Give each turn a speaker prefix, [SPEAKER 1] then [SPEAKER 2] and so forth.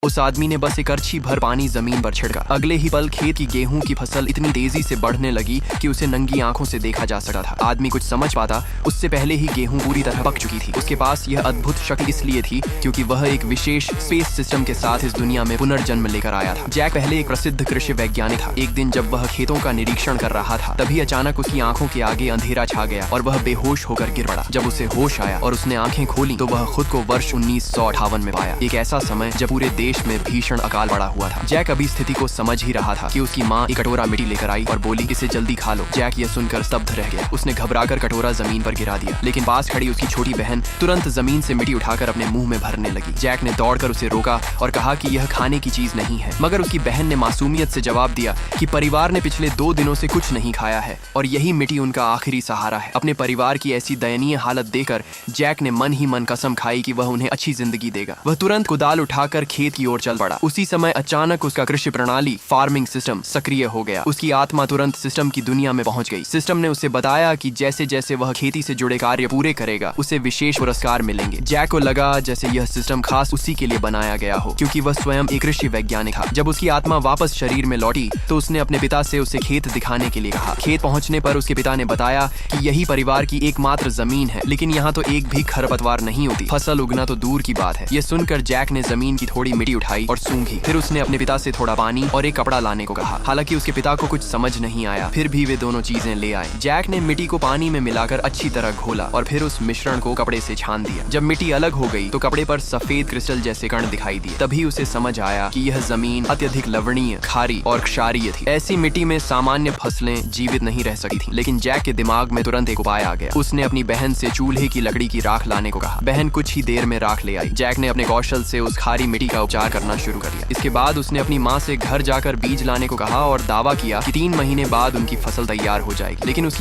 [SPEAKER 1] उस आदमी ने बस एक अर्छी भर पानी जमीन पर छिड़का। अगले ही पल खेत की गेहूं की फसल इतनी तेजी से बढ़ने लगी कि उसे नंगी आंखों से देखा जा सकता था। आदमी कुछ समझ पाता उससे पहले ही गेहूं पूरी तरह पक चुकी थी। उसके पास यह अद्भुत शक्ति इसलिए थी क्योंकि वह एक विशेष स्पेस सिस्टम के साथ इस दुनिया में पुनर्जन्म लेकर आया था। जैक पहले एक प्रसिद्ध कृषि वैज्ञानिक था। एक दिन जब वह खेतों का निरीक्षण कर रहा था, तभी अचानक उसकी आंखों के आगे अंधेरा छा गया और वह बेहोश होकर गिर पड़ा। जब उसे होश आया और उसने आंखें खोली तो वह खुद को वर्ष 1958 में पाया, एक ऐसा समय जब पूरे देश में भीषण अकाल पड़ा हुआ था। जैक अभी स्थिति को समझ ही रहा था कि उसकी माँ एक कटोरा मिट्टी लेकर आई और बोली, इसे जल्दी खा लो। जैक यह सुनकर स्तब्ध रह गया। उसने घबराकर कटोरा जमीन पर गिरा दिया, लेकिन पास खड़ी उसकी छोटी बहन तुरंत जमीन से मिट्टी उठाकर अपने मुंह में भरने लगी। जैक ने दौड़कर उसे रोका और कहा कि यह खाने की चीज नहीं है, मगर उसकी बहन ने मासूमियत से जवाब दिया कि परिवार ने पिछले 2 दिनों से कुछ नहीं खाया है और यही मिट्टी उनका आखिरी सहारा है। अपने परिवार की ऐसी दयनीय हालत देखकर जैक ने मन ही मन कसम खाई कि वह उन्हें अच्छी जिंदगी देगा। वह तुरंत कुदाल उठाकर खेत की ओर चल पड़ा। उसी समय अचानक उसका कृषि प्रणाली फार्मिंग सिस्टम सक्रिय हो गया। उसकी आत्मा तुरंत सिस्टम की दुनिया में पहुंच गई। सिस्टम ने उसे बताया कि जैसे जैसे वह खेती से जुड़े कार्य पूरे करेगा, उसे विशेष पुरस्कार मिलेंगे। जैक को लगा जैसे यह सिस्टम खास उसी के लिए बनाया गया हो, क्योंकि वह स्वयं एक कृषि वैज्ञानिक था। जब उसकी आत्मा वापस शरीर में लौटी तो उसने अपने पिता से उसे खेत दिखाने के लिए कहा। खेत पहुंचने पर उसके पिता ने बताया कि यही परिवार की एकमात्र जमीन है, लेकिन यहाँ तो एक भी खरपतवार नहीं होती। फसल उगना तो दूर की बात है। यह सुनकर जैक ने जमीन की थोड़ी मिट्टी उठाई और सूंघी। फिर उसने अपने पिता से थोड़ा पानी और एक कपड़ा लाने को कहा। हालांकि उसके पिता को कुछ समझ नहीं आया, फिर भी वे दोनों चीजें ले आए। जैक ने मिट्टी को पानी में मिलाकर अच्छी तरह घोला और फिर उस मिश्रण को कपड़े से छान दिया। जब मिट्टी अलग हो गई तो कपड़े पर सफेद क्रिस्टल जैसे कण दिखाई दिए। तभी उसे समझ आया कि यह जमीन अत्यधिक लवणीय, खारी और क्षारीय थी। ऐसी मिट्टी में सामान्य फसलें जीवित नहीं रह सकी थी। लेकिन जैक के दिमाग में तुरंत एक उपाय आ गया। उसने अपनी बहन से चूल्हे की लकड़ी की राख लाने को कहा। बहन कुछ ही देर में राख ले आई। जैक ने अपने कौशल से उस खारी मिट्टी का उपचार करना शुरू कर दिया। इसके बाद उसने अपनी माँ से घर जाकर बीज लाने को कहा और दावा किया कि 3 महीने बाद उनकी फसल तैयार हो जाएगी। लेकिन उसकी